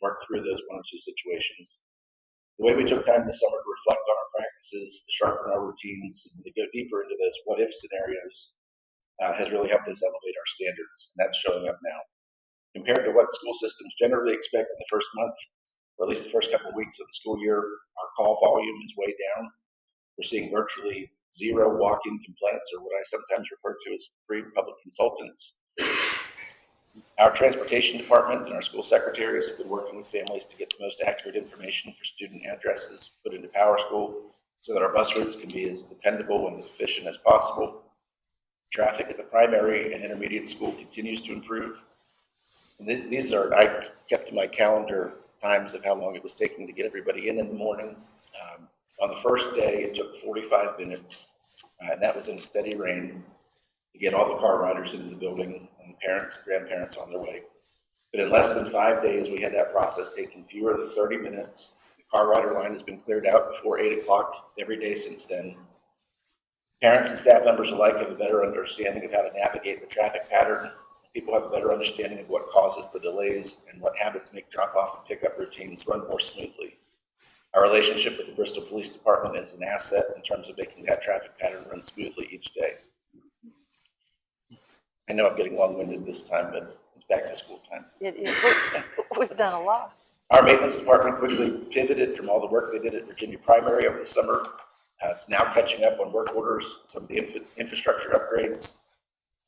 work through those one or two situations. The way we took time this summer to reflect on our practices, to sharpen our routines, and to go deeper into those what-if scenarios has really helped us elevate our standards, and that's showing up now. Compared to what school systems generally expect in the first month, or at least the first couple of weeks of the school year, our call volume is way down. We're seeing virtually zero walk-in complaints, or what I sometimes refer to as free public consultants. Our transportation department and our school secretaries have been working with families to get the most accurate information for student addresses put into PowerSchool so that our bus routes can be as dependable and as efficient as possible. Traffic at the primary and intermediate school continues to improve. And these are, I kept in my calendar times of how long it was taking to get everybody in the morning. On the first day, it took 45 minutes, and that was in a steady rain, to get all the car riders into the building and the parents and grandparents on their way. But in less than 5 days, we had that process taking fewer than 30 minutes. The car rider line has been cleared out before 8 o'clock every day since then. Parents and staff members alike have a better understanding of how to navigate the traffic pattern. People have a better understanding of what causes the delays and what habits make drop-off and pickup routines run more smoothly. Our relationship with the Bristol Police Department is an asset in terms of making that traffic pattern run smoothly each day. I know I'm getting long-winded this time, but it's back to school time. We've done a lot. Our maintenance department quickly pivoted from all the work they did at Virginia Primary over the summer. It's now catching up on work orders, some of the infrastructure upgrades.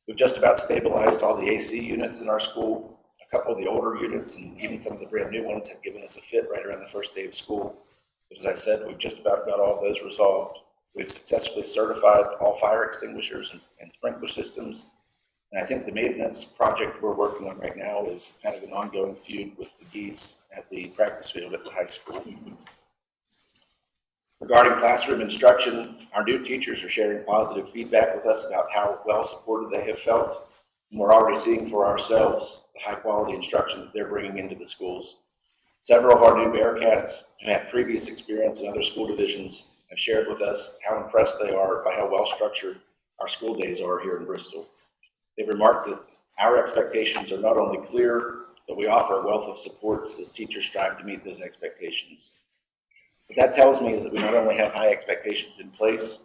We've just about stabilized all the AC units in our school. A couple of the older units and even some of the brand new ones have given us a fit right around the first day of school. But as I said, we've just about got all of those resolved. We've successfully certified all fire extinguishers and sprinkler systems. And I think the maintenance project we're working on right now is kind of an ongoing feud with the geese at the practice field at the high school. Regarding classroom instruction, our new teachers are sharing positive feedback with us about how well supported they have felt. And we're already seeing for ourselves the high quality instruction that they're bringing into the schools. Several of our new Bearcats who had previous experience in other school divisions have shared with us how impressed they are by how well structured our school days are here in Bristol. They've remarked that our expectations are not only clear, but we offer a wealth of supports as teachers strive to meet those expectations. What that tells me is that we not only have high expectations in place,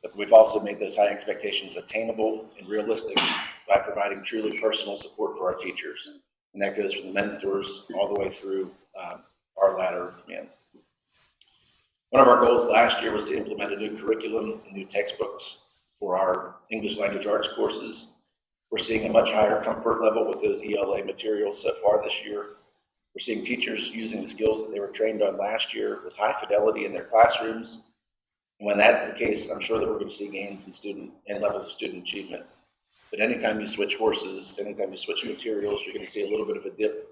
but we've also made those high expectations attainable and realistic by providing truly personal support for our teachers. And that goes from the mentors all the way through our ladder of command. One of our goals last year was to implement a new curriculum and new textbooks for our English language arts courses. We're seeing a much higher comfort level with those ELA materials so far this year. We're seeing teachers using the skills that they were trained on last year with high fidelity in their classrooms. And when that's the case, I'm sure that we're going to see gains in student and levels of student achievement. But anytime you switch horses, anytime you switch materials, you're going to see a little bit of a dip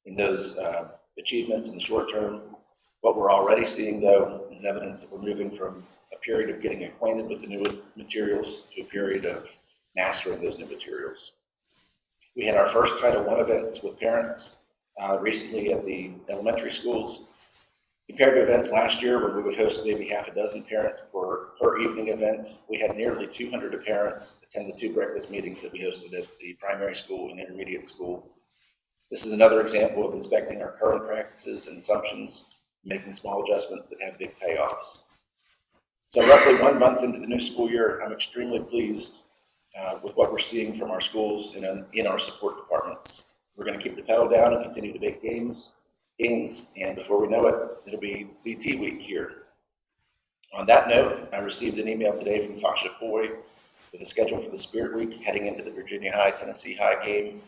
in those achievements in the short term. What we're already seeing, though, is evidence that we're moving from a period of getting acquainted with the new materials to a period of mastering those new materials. We had our first Title I events with parents recently at the elementary schools. Compared to events last year when we would host maybe half a dozen parents per evening event, we had nearly 200 parents attend the 2 breakfast meetings that we hosted at the primary school and intermediate school. This is another example of inspecting our current practices and assumptions, making small adjustments that have big payoffs. So roughly 1 month into the new school year, I'm extremely pleased with what we're seeing from our schools and in our support departments. We're going to keep the pedal down and continue to make gains, and before we know it, it'll be BT week here. On that note, I received an email today from Tasha Foy with a schedule for the Spirit Week heading into the Virginia High, Tennessee High game.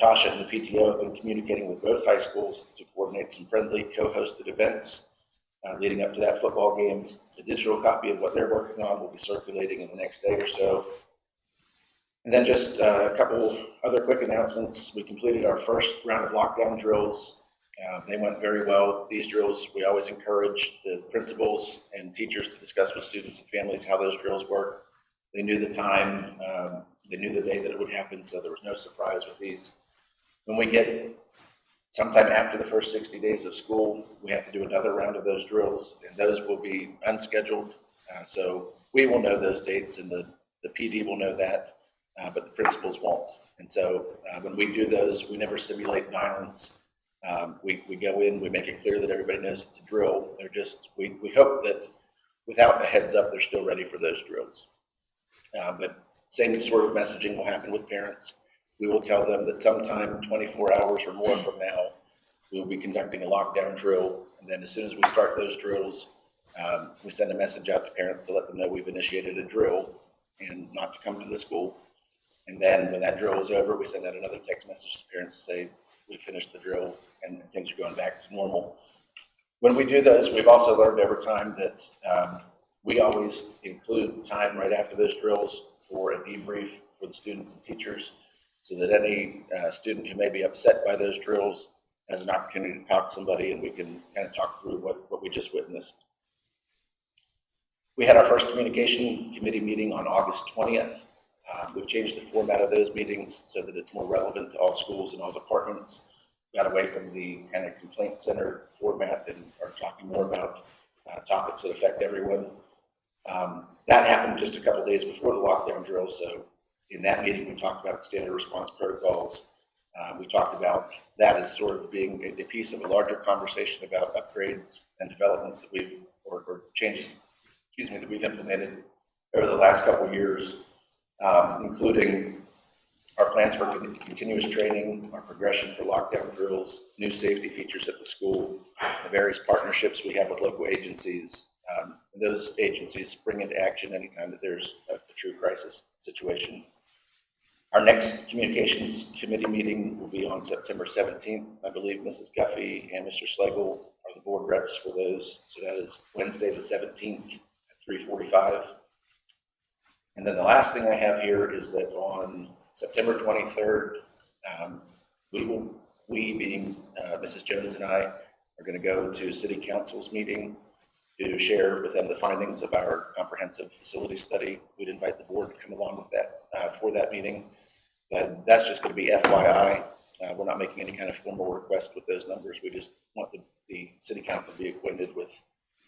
Tasha and the PTO have been communicating with both high schools to coordinate some friendly co-hosted events leading up to that football game. A digital copy of what they're working on will be circulating in the next day or so. And then just a couple other quick announcements. We completed our first round of lockdown drills. They went very well. These drills, we always encourage the principals and teachers to discuss with students and families how those drills work. They knew the time, they knew the day that it would happen, so there was no surprise with these. When we get sometime after the first 60 days of school, we have to do another round of those drills, and those will be unscheduled. So we will know those dates, and the PD will know that, but the principals won't. And so when we do those, we never simulate violence. We go in, we make it clear that everybody knows it's a drill. We hope that without a heads up, they're still ready for those drills. But same sort of messaging will happen with parents. We will tell them that sometime 24 hours or more from now, we will be conducting a lockdown drill. And then as soon as we start those drills, we send a message out to parents to let them know we've initiated a drill and not to come to the school. And then when that drill is over, we send out another text message to parents to say, we finished the drill and things are going back to normal. When we do those, we've also learned over time that we always include time right after those drills for a debrief for the students and teachers so that any student who may be upset by those drills has an opportunity to talk to somebody and we can kind of talk through what we just witnessed. We had our first communication committee meeting on August 20th. We've changed the format of those meetings so that it's more relevant to all schools and all departments. Got away from the kind of complaint center format and are talking more about topics that affect everyone. That happened just a couple days before the lockdown drill. So in that meeting, we talked about the standard response protocols. We talked about that as sort of being a piece of a larger conversation about upgrades and developments that or changes, that we've implemented over the last couple of years, including our plans for continuous training, our progression for lockdown drills, new safety features at the school, the various partnerships we have with local agencies. Those agencies spring into action anytime that there's a true crisis situation. Our next communications committee meeting will be on September 17th. I believe Mrs. Guffey and Mr. Schlegel are the board reps for those. So that is Wednesday the 17th at 3:45. And then the last thing I have here is that on September 23rd, we being Mrs. Jones and I, are going to go to City Council's meeting to share with them the findings of our comprehensive facility study. We'd invite the board to come along with that for that meeting. But that's just going to be FYI. We're not making any kind of formal request with those numbers. We just want the City Council to be acquainted with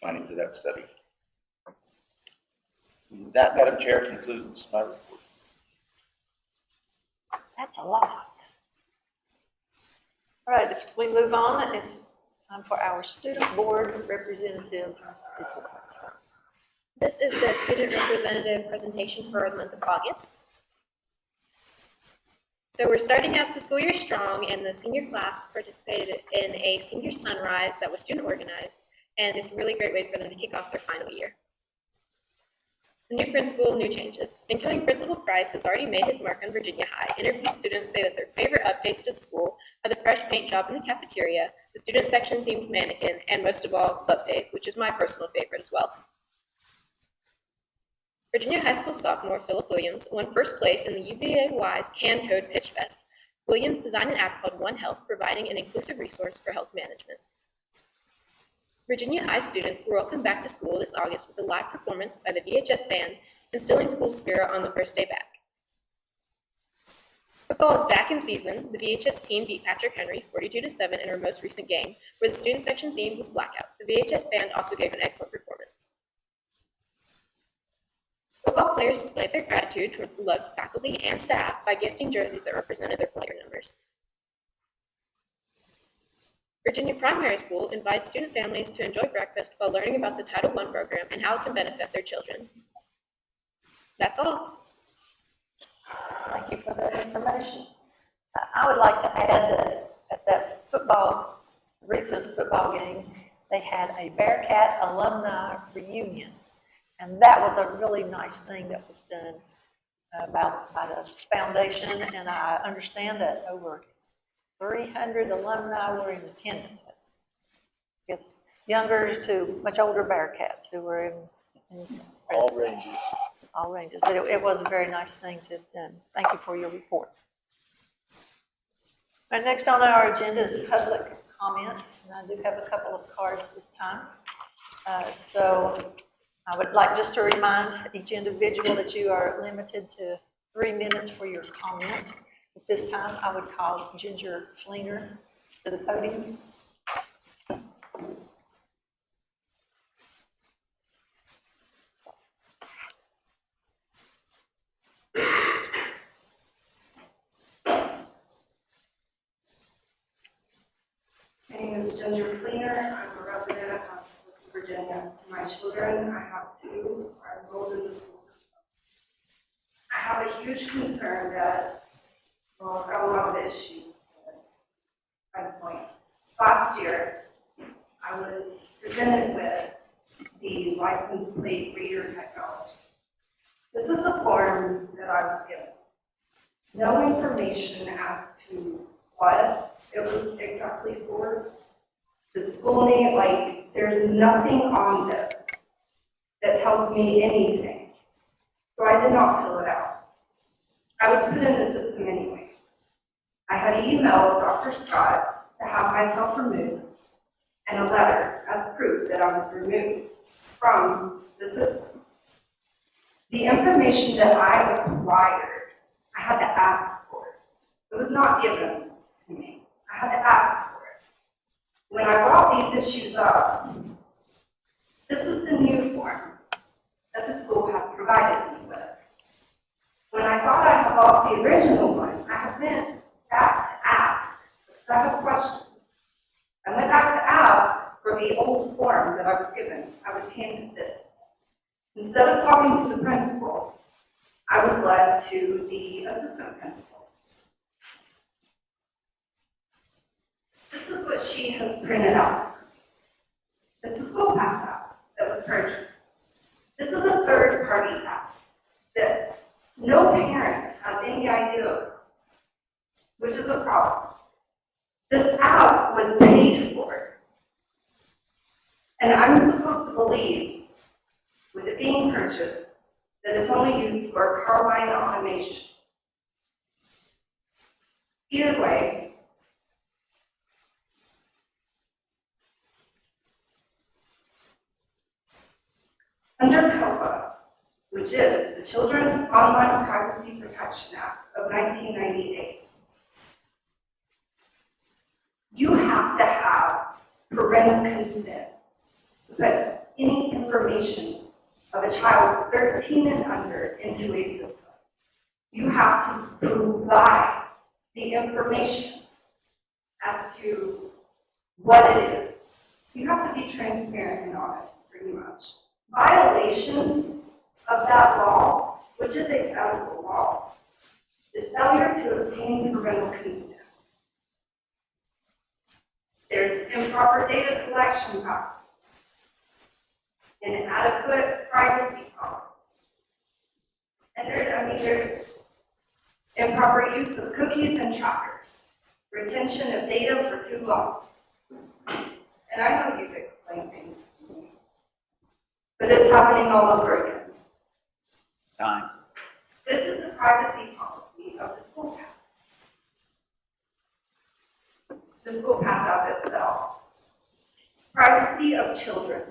findings of that study. That, Madam Chair, concludes my report. That's a lot. All right, if we move on, it's time for our student board representative report. This is the student representative presentation for the month of August. So we're starting out the school year strong, and the senior class participated in a senior sunrise that was student organized, and it's a really great way for them to kick off their final year. The new principal, new changes. Incoming Principal Price has already made his mark on Virginia High. Interviewed students say that their favorite updates to the school are the fresh paint job in the cafeteria, the student section themed mannequin, and most of all, club days, which is my personal favorite as well. Virginia High School sophomore Philip Williams won first place in the UVA-wise Can Code Pitch Fest. Williams designed an app called One Health, providing an inclusive resource for health management. Virginia High students were welcomed back to school this August with a live performance by the VHS band, instilling school spirit on the first day back. Football is back in season. The VHS team beat Patrick Henry 42-7 in our most recent game, where the student section theme was blackout. The VHS band also gave an excellent performance. Football players displayed their gratitude towards beloved faculty and staff by gifting jerseys that represented their player numbers. Virginia Primary School invites student families to enjoy breakfast while learning about the Title I program and how it can benefit their children. That's all. Thank you for that information. I would like to add that at that recent football game, they had a Bearcat alumni reunion. And that was a really nice thing that was done by the foundation. And I understand that over 300 alumni were in attendance. I guess younger to much older Bearcats who were in All ranges. All ranges. But it was a very nice thing to have done. Thank you for your report. All right, next on our agenda is public comment. And I do have a couple of cards this time. So I would like just to remind each individual that you are limited to 3 minutes for your comments. At this time, I would call Ginger Fleener to the podium. name is Ginger Fleener. I'm a resident of West Virginia. My children, I have two, are enrolled in the school system. I have a huge concern that, well, I've got a lot of issues at this point. Last year, I was presented with the license plate reader technology. This is the form that I was given. No information as to what it was exactly for. The school name, like, there's nothing on this that tells me anything. So I did not fill it out. I was put in the system anyways. I had emailed Dr. Scott to have myself removed and a letter as proof that I was removed from the system. The information that I acquired, I had to ask for it. It was not given to me. I had to ask for it. When I brought these issues up, this was the new form that the school had provided me with. When I thought I had lost the original one, I went back to ask, because I have a question. I went back to ask for the old form that I was given. I was handed this. Instead of talking to the principal, I was led to the assistant principal. This is what she has printed out. It's a school pass app that was purchased. This is a third-party app that no parent has any idea of, which is a problem. This app was paid for. And I'm supposed to believe, with it being purchased, that it's only used for car line automation. Either way, under COPA, which is the Children's Online Privacy Protection Act of 1998, you have to have parental consent to put any information of a child 13 and under into a system. You have to provide the information as to what it is. You have to be transparent and honest, pretty much. Violations of that law, which is a federal law, is failure to obtain parental consent. There's improper data collection policy, inadequate privacy policy, and there's improper use of cookies and trackers, retention of data for too long. And I know you've explained things to me, but it's happening all over again. Time. This is the privacy policy of the school pass. The school pass app itself. Privacy of children.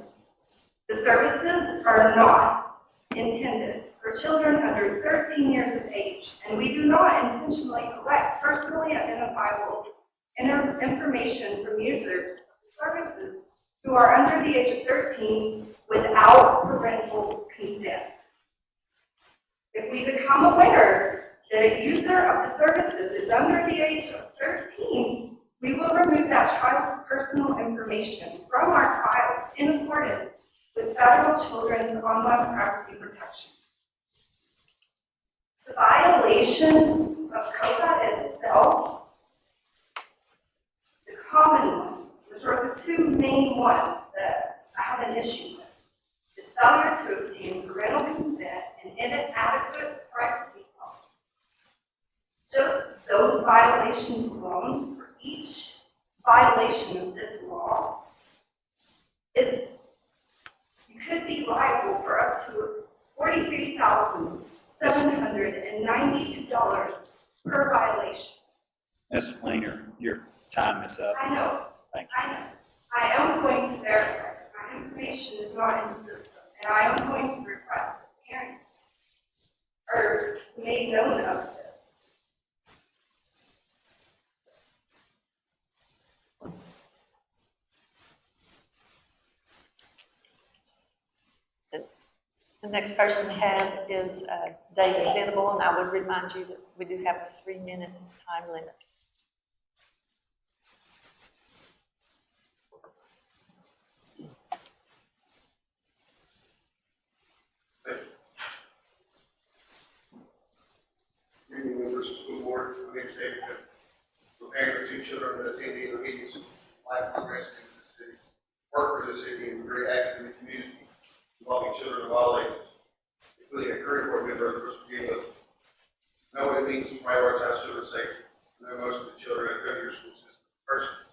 The services are not intended for children under 13 years of age, and we do not intentionally collect personally identifiable information from users of services who are under the age of 13 without parental consent. If we become aware that a user of the services is under the age of 13, we will remove that child's personal information from our file in accordance with federal children's online privacy protection. The violations of COPA itself, the common ones, which are the two main ones that I have an issue with, is failure to obtain parental consent and inadequate privacy policy. Just those violations alone, for each violation of this law, you could be liable for up to $43,792 per violation. Ms. Fleener, your time is up. I know. Thank you. I know. I am going to verify that my information is not in the system, and I am going to request that parents are made known of this. The next person to have is David Venable, and I would remind you that we do have a 3-minute time limit. members of the school board. My name is David Cook. I'm a parent of 2 children that attend the intermediate school, life programs in the city, work for the city, and very active in the community, involving children of all ages, including a career board member of the Bristol Youth. I know what it means to prioritize children's safety. I know most of the children that go to your school system personally.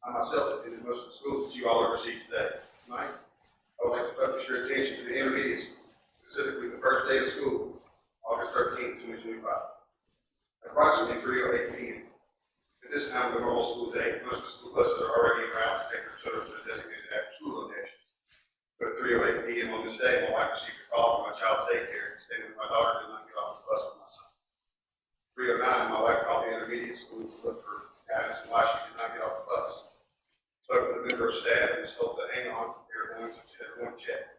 I myself attended most of the schools that you all have received today. Tonight, I would like to focus your attention to the intermediate school, specifically the first day of school, August 13, 2025. Approximately 3:08 p.m. At this time of the normal school day, most of the school buses are already around to take their children to the designated after-school locations. But at 3:08 p.m. on this day, my wife received a call from my child's daycare stating that my daughter did not get off the bus with my son. 3:09, my wife called the intermediate school to look for guidance on why she did not get off the bus. Spoke with a member of staff and was told to hang on, everyone to check.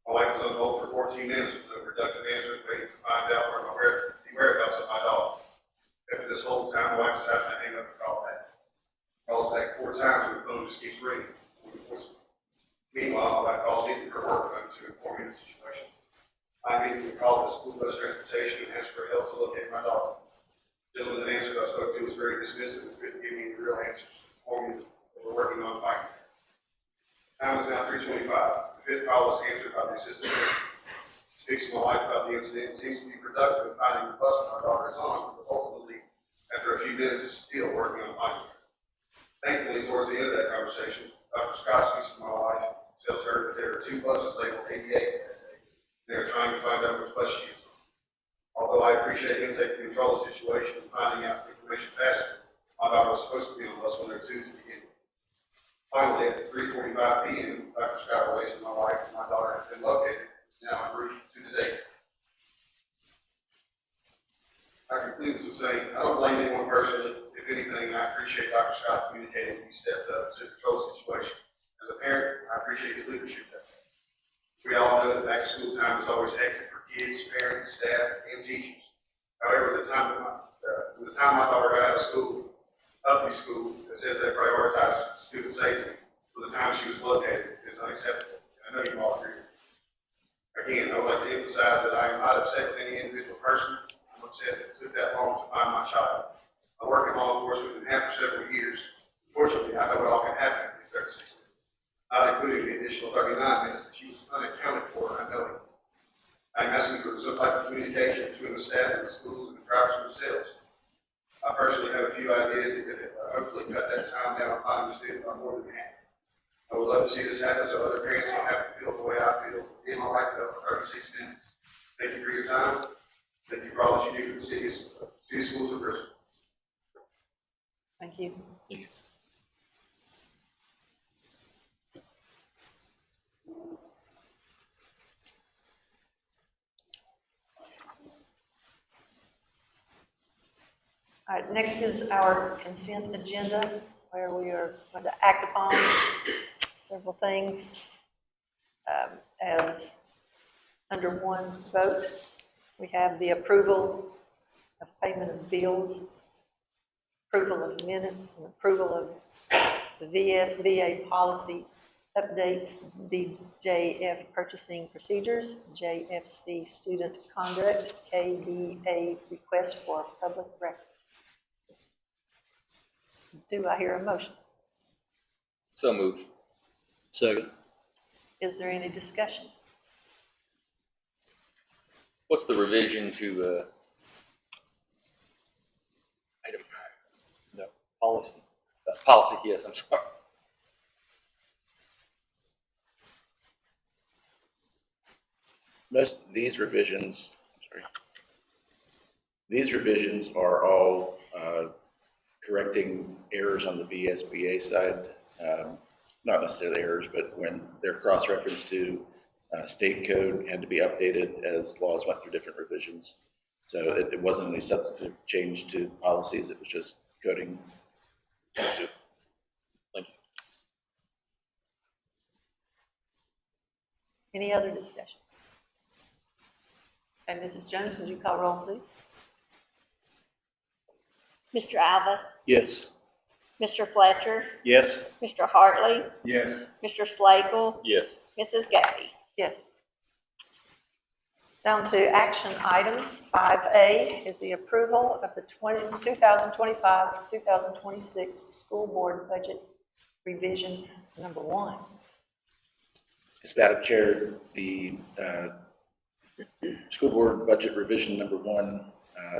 My wife was on hold for 14 minutes with no productive answers, waiting to find out where the whereabouts of my dog. After this whole time, my wife decides to hang up and call back. Calls back 4 times and the phone just keeps ringing. Meanwhile, my wife calls me from her work phone to inform me of the situation. I immediately called the school bus transportation and asked for help to locate my dog. The gentleman that answered I spoke to was very dismissive and couldn't give me the real answers, informing me that we're working on finding her. Time is now 3:25. The 5th call was answered by the assistant principal. She speaks to my wife about the incident and seems to be productive in finding the bus that my daughter is on, but ultimately, after a few minutes, is still working on finding her. Thankfully, towards the end of that conversation, Dr. Scott speaks to my wife and tells her that there are 2 buses labeled 88 that day. They are trying to find out which bus she is on. Although I appreciate him taking control of the situation and finding out information faster, my daughter was supposed to be on bus 102 to begin with. Finally, at 3:45 p.m., Dr. Scott relates to my wife and my daughter has been located. It's now en route to the date. I conclude this with saying I don't blame anyone personally. If anything, I appreciate Dr. Scott communicating when he stepped up to control the situation. As a parent, I appreciate his leadership that day. We all know that back to school time is always hectic for kids, parents, staff, and teachers. However, the time my daughter got out of school, that says they prioritize student safety for the time she was located is unacceptable. I know you all agree. Again, I would like to emphasize that I am not upset with any individual person. I'm upset that it took that long to find my child. I work in law enforcement and have for several years. Unfortunately, I know what all can happen in these 36 minutes, not including the additional 39 minutes that she was unaccounted for unknowingly. I'm asking for some type of communication between the staff and the schools and the drivers themselves. I personally have a few ideas that could hopefully cut that time down on finding the student by more than half. I would love to see this happen so other parents don't have to feel the way I feel. Me and my wife felt for 36 minutes. Thank you for your time. Thank you for all that you do for the city schools of Bristol. Thank you. Thank you. All right, next is our consent agenda, where we are going to act upon several things as under one vote. We have the approval of payment of bills, approval of minutes, and approval of the VSBA policy updates, DJF purchasing procedures, JFC student conduct, KBA request for public records. Do I hear a motion? So moved. Second. Is there any discussion? What's the revision to item? The policy. Policy, yes, I'm sorry. These revisions are all correcting errors on the VSBA side. Not necessarily errors, but when they're cross-referenced to state code, had to be updated as laws went through different revisions. So it wasn't any substantive change to policies, it was just coding. Thank you. Any other discussion? Okay, Mrs. Jones, would you call roll, please? Mr. Alvis, Yes. Mr. Fletcher, Yes. Mr. Hartley, Yes. Mr. Slagle, Yes. Mrs. Gay. Yes. Down to action items, 5A is the approval of the 2025-2026 school board budget revision number 1. As Madam Chair, the school board budget revision number 1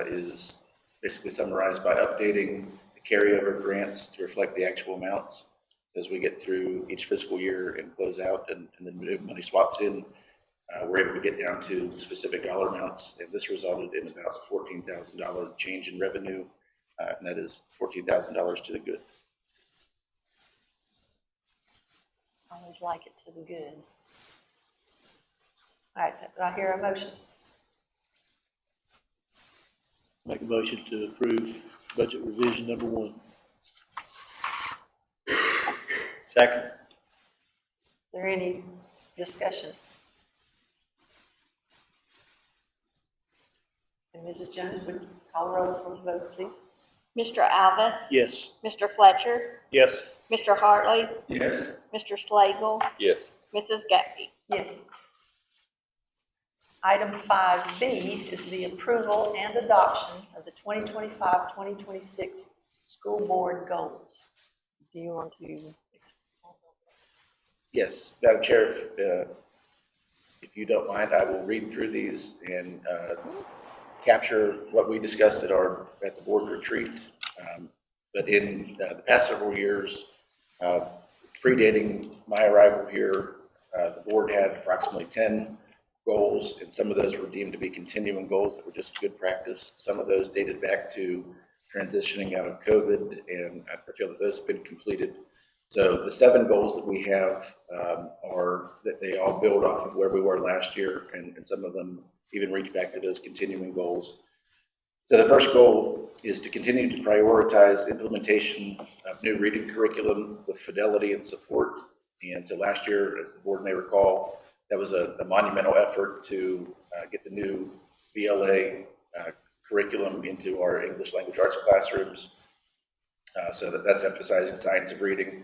is basically summarized by updating the carryover grants to reflect the actual amounts as we get through each fiscal year and close out, and then new money swaps in. We're able to get down to specific dollar amounts, and this resulted in about a $14,000 change in revenue, and that is $14,000 to the good. Always like it to the good. All right, do I hear a motion? Make a motion to approve budget revision number 1. Second. Is there any discussion? And Mrs. Jones, would you call the roll for the vote, please? Mr. Alvis? Yes. Mr. Fletcher? Yes. Mr. Hartley? Yes. Mr. Slagle? Yes. Mrs. Gatsby? Yes. Item 5B is the approval and adoption of the 2025-2026 school board goals. Do you want to explain? Yes, Madam Chair, if you don't mind, I will read through these and capture what we discussed at the board retreat. But in the past several years, predating my arrival here, the board had approximately 10 goals, and some of those were deemed to be continuing goals that were just good practice. Some of those dated back to transitioning out of COVID, and I feel that those have been completed. So the 7 goals that we have are that they all build off of where we were last year, and some of them even reach back to those continuing goals. So the first goal is to continue to prioritize implementation of new reading curriculum with fidelity and support. And so last year, as the board may recall, that was a monumental effort to get the new BLA curriculum into our English language arts classrooms. So that's emphasizing science of reading.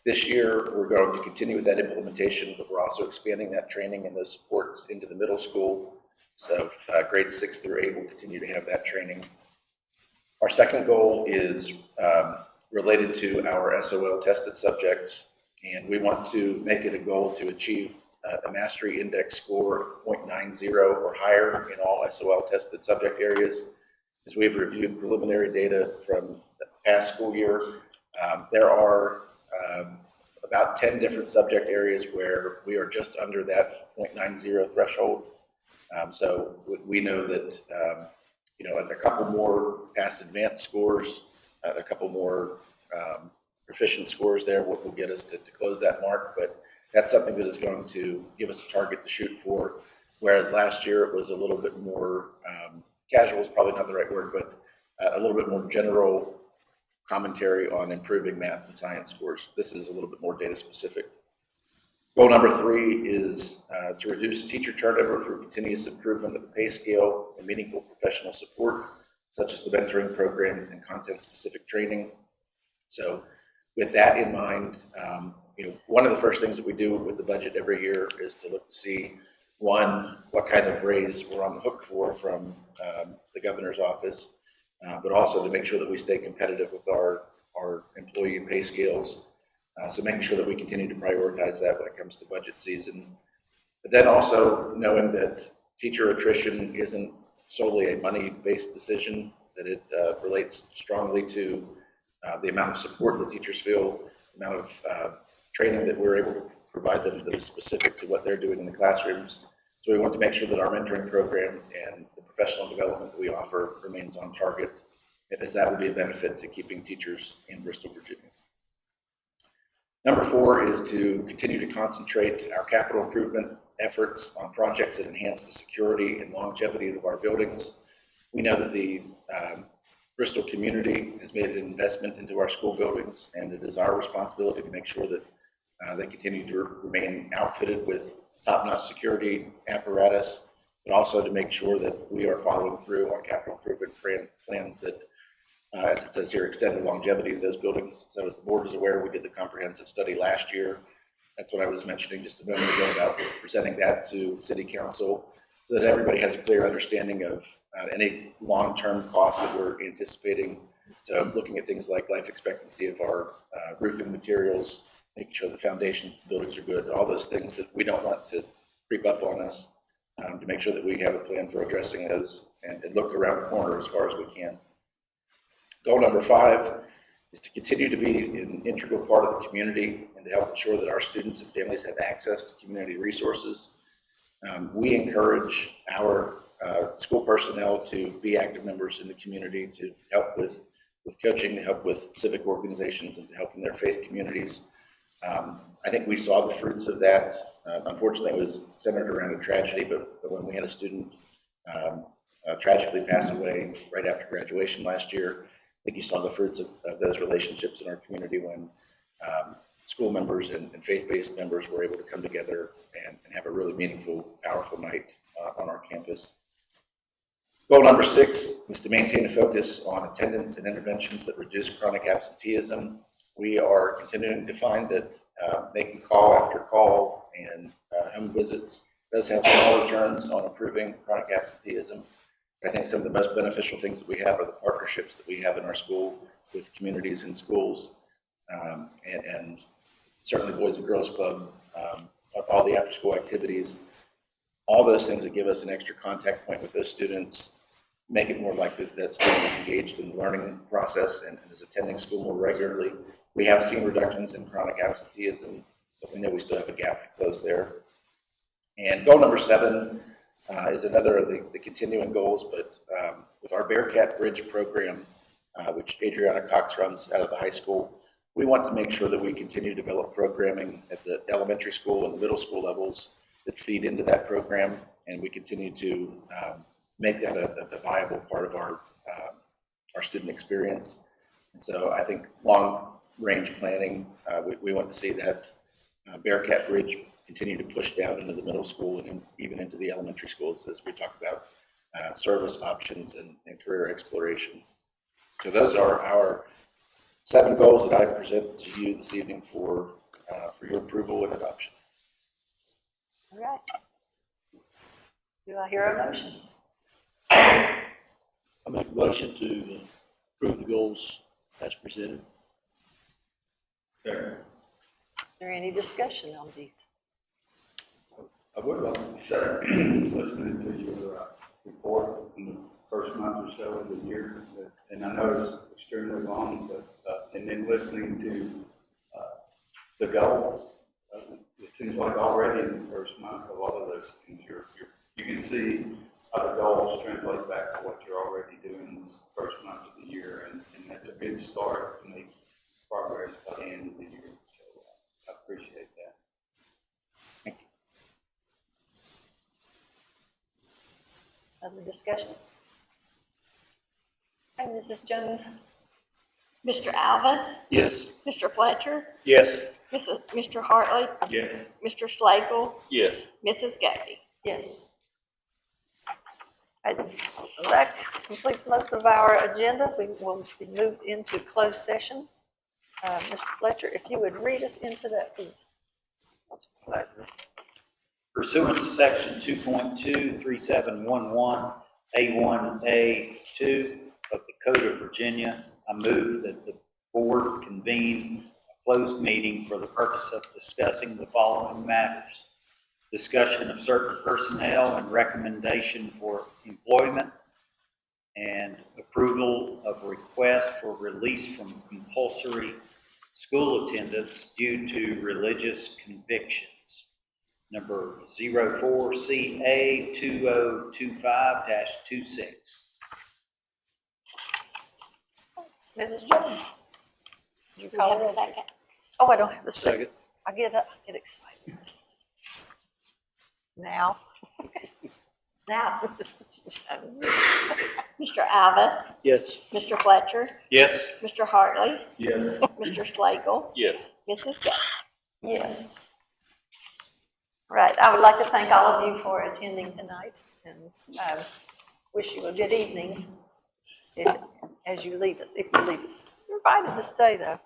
This year, we're going to continue with that implementation, but we're also expanding that training and those supports into the middle school. So grades 6 through 8 will continue to have that training. Our second goal is related to our SOL tested subjects, and we want to make it a goal to achieve a mastery index score of 0.90 or higher in all SOL tested subject areas. As we've reviewed preliminary data from the past school year, there are about 10 different subject areas where we are just under that 0.90 threshold. So we know that, a couple more past advanced scores, a couple more proficient scores there will get us to close that mark, but that's something that is going to give us a target to shoot for, whereas last year it was a little bit more, casual is probably not the right word, but a little bit more general commentary on improving math and science scores. This is a little bit more data specific. Goal number 3 is to reduce teacher turnover through continuous improvement of the pay scale and meaningful professional support, such as the mentoring program and content-specific training. So with that in mind, one of the first things that we do with the budget every year is to look to see, one, what kind of raise we're on the hook for from the governor's office, but also to make sure that we stay competitive with our employee and pay scales. So making sure that we continue to prioritize that when it comes to budget season. But then also knowing that teacher attrition isn't solely a money-based decision, that it relates strongly to the amount of support that teachers feel, the amount of training that we're able to provide them that is specific to what they're doing in the classrooms. So we want to make sure that our mentoring program and the professional development that we offer remains on target, as that will be a benefit to keeping teachers in Bristol, Virginia. Number 4 is to continue to concentrate our capital improvement efforts on projects that enhance the security and longevity of our buildings. We know that the Bristol community has made an investment into our school buildings, and it is our responsibility to make sure that they continue to remain outfitted with top-notch security apparatus, but also to make sure that we are following through on capital improvement plans that, as it says here, extend the longevity of those buildings. So as the board is aware, we did the comprehensive study last year. That's what I was mentioning just a moment ago about presenting that to City Council. so that everybody has a clear understanding of any long-term costs that we're anticipating. So looking at things like life expectancy of our roofing materials, making sure the foundations of the buildings are good, all those things that we don't want to creep up on us, to make sure that we have a plan for addressing those and look around the corner as far as we can. Goal number 5 is to continue to be an integral part of the community and to help ensure that our students and families have access to community resources. We encourage our school personnel to be active members in the community, to help with coaching, to help with civic organizations, and to help in their faith communities. I think we saw the fruits of that. Unfortunately, it was centered around a tragedy, but when we had a student tragically pass away right after graduation last year, I think you saw the fruits of those relationships in our community when school members and faith-based members were able to come together and have a really meaningful, powerful night on our campus. Goal number 6 is to maintain a focus on attendance and interventions that reduce chronic absenteeism. We are continuing to find that making call after call and home visits does have small returns on improving chronic absenteeism. I think some of the most beneficial things that we have are the partnerships that we have in our school with communities and schools, and certainly Boys and Girls Club, all the after-school activities, all those things that give us an extra contact point with those students, make it more likely that student is engaged in the learning process and is attending school more regularly. We have seen reductions in chronic absenteeism, but we know we still have a gap to close there. And goal number 7 is another of the continuing goals, but with our Bearcat Bridge program, which Adriana Cox runs out of the high school, we want to make sure that we continue to develop programming at the elementary school and middle school levels that feed into that program, and we continue to make that a viable part of our student experience. And so I think long-range planning, we want to see that Bearcat Bridge continue to push down into the middle school and even into the elementary schools as we talk about service options and career exploration. So those are our 7 goals that I present to you this evening for your approval and adoption. All right. Do I hear a motion? I make a motion to approve the goals as presented. Is there any discussion on these? I would like to say, listening to your report in the first month or so of the year, and I know it's extremely long, but and then listening to the goals, it seems like already in the first month, a lot of those things you can see how the goals translate back to what you're already doing in this first month of the year, and that's a good start to make progress by the end of the year. So I appreciate that. Thank you. Other discussion? Hey, Mrs. Jones? Mr. Alvis, Yes. Mr. Fletcher, Yes. Mr. Hartley, Yes. Mr. Slagle, Yes. Mrs. Gaby. Yes. Right, so that completes most of our agenda. We will be moved into closed session. Mr. Fletcher, if you would read us into that, please. Pursuant to section 2.23711 A1A2 of the Code of Virginia, I move that the board convene a closed meeting for the purpose of discussing the following matters: discussion of certain personnel and recommendation for employment, and approval of request for release from compulsory school attendance due to religious convictions. Number 04CA2025-26. Mrs. Jones? Did you We call have a it? second. Oh, I don't have a second. Second. I get excited. Now. Now, Mrs. Jones. Mr. Alvis, Yes. Mr. Fletcher, Yes. Mr. Hartley, Yes. Mr. Slagle, Yes. Mrs. Gaby. Yes. Right, I would like to thank all of you for attending tonight, and wish you a good evening as you leave us, if you leave us. You're invited to stay, though.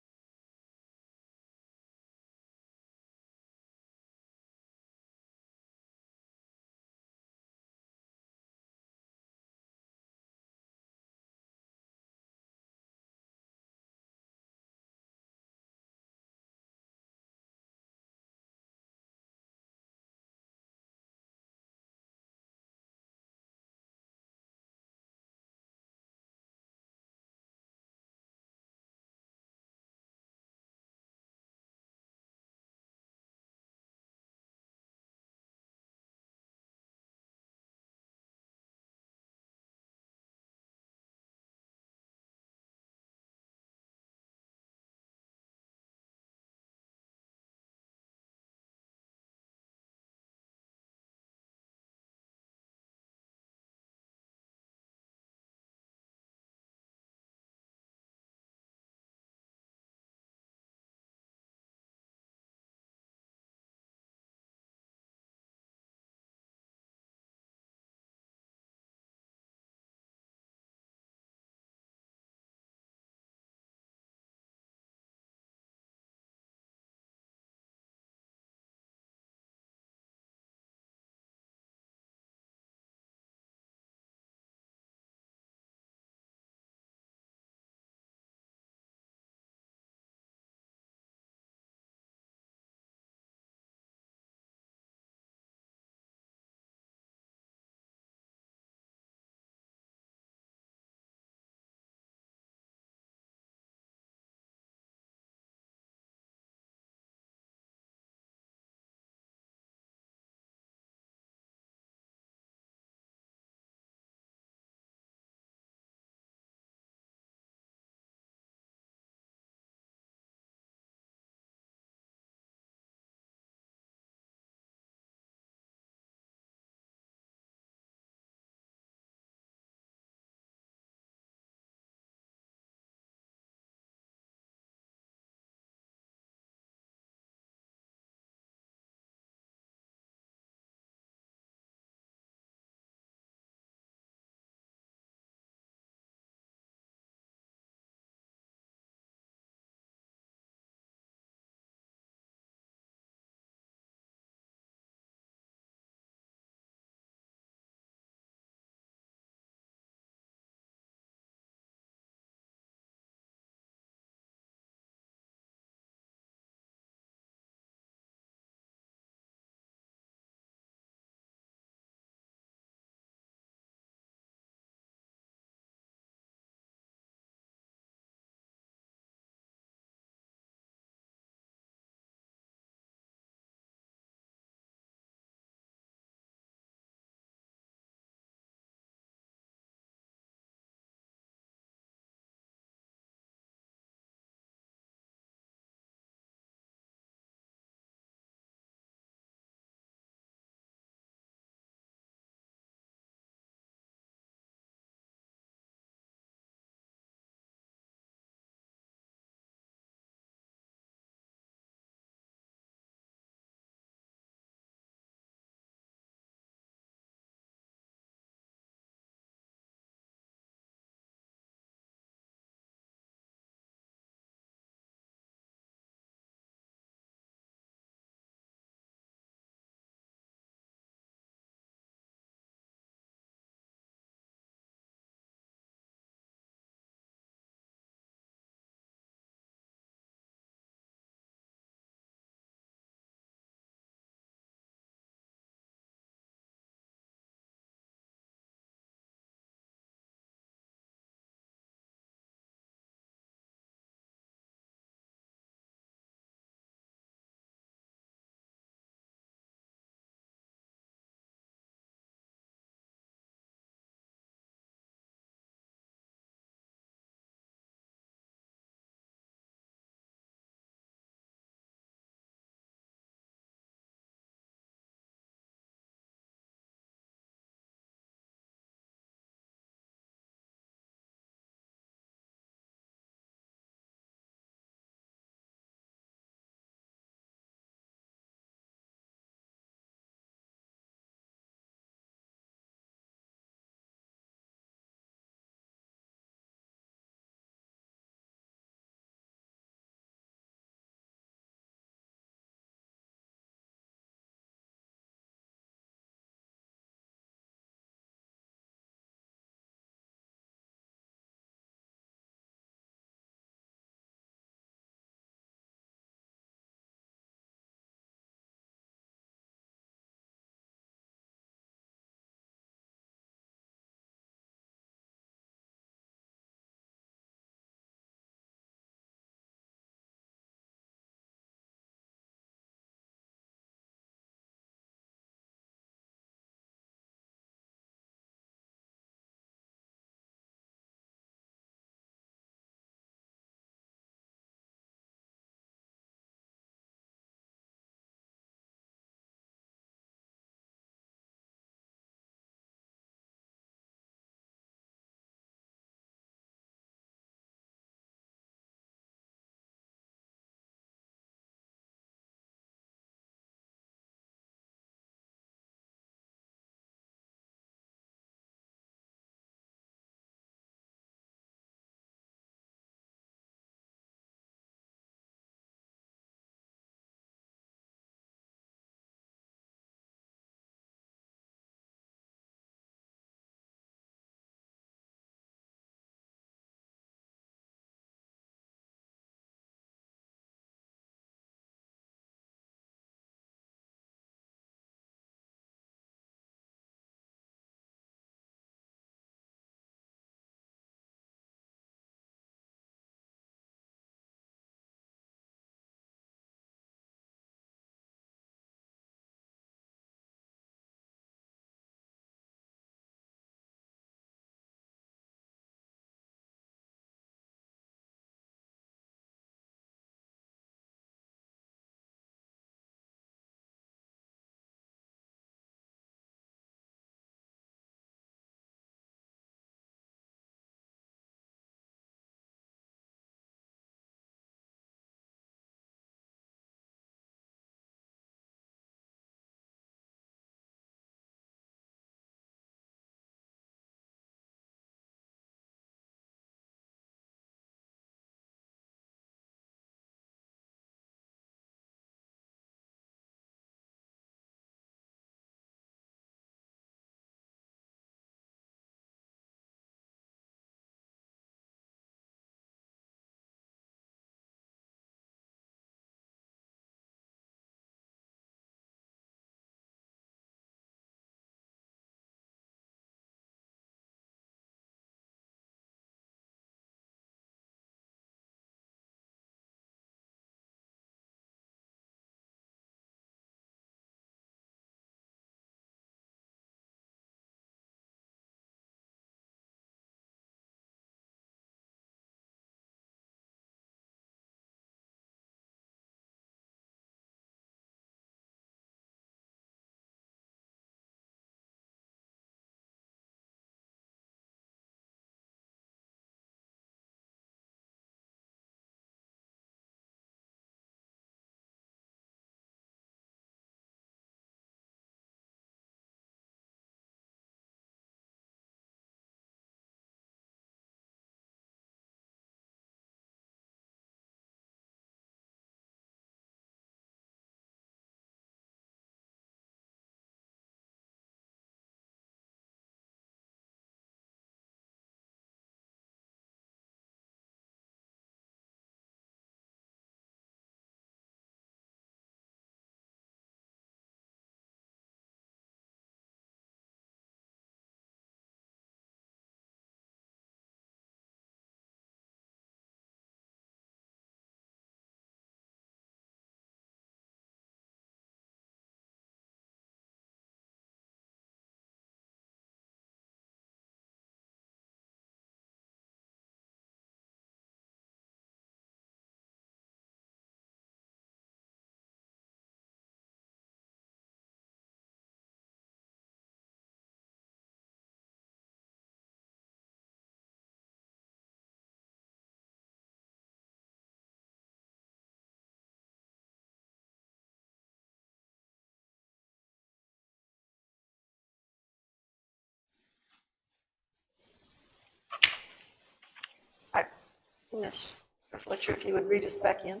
Ms. Fletcher, if you would read us back in.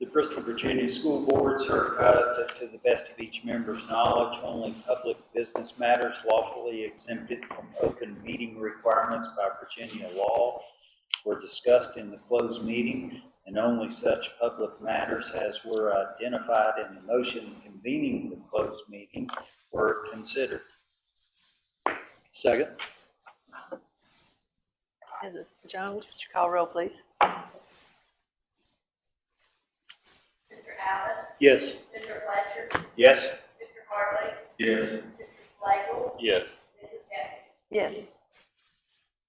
The Bristol, Virginia School Board certifies that to the best of each member's knowledge, only public business matters lawfully exempted from open meeting requirements by Virginia law were discussed in the closed meeting, and only such public matters as were identified in the motion convening the closed meeting were considered. Second. Mrs. Jones, would you call roll, please? Mr. Allen, Yes. Mr. Fletcher, Yes? Mr. Hartley, Yes. Mr. Slagle, Yes. Mrs. Kathy. Yes.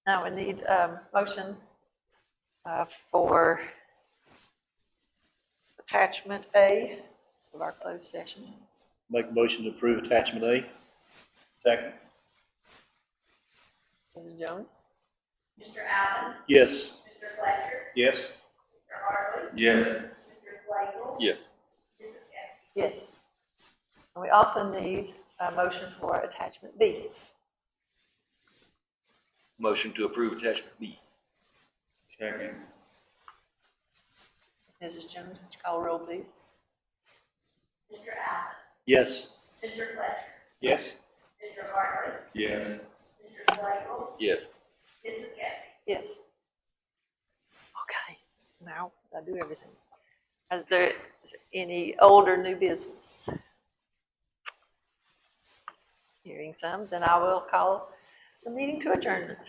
Now we need a motion for attachment A of our closed session. Make a motion to approve attachment A. Second? Mrs. Jones? Mr. Allen, Yes. Mr. Fletcher, Yes? Mr. Hartley, Yes. Mr. Slagle, Yes. Mrs. Kathy. Yes. And we also need a motion for attachment B. Motion to approve attachment B. Second. Mrs. Jones, would you call roll, please? Mr. Allen, Yes. Mr. Fletcher, Yes? Mr. Hartley, Yes. Mr. Slagle, Yes. Mrs. Kathy. Yes. Okay, now I do everything. Is there any old or new business? Hearing some, then I will call the meeting to adjournment.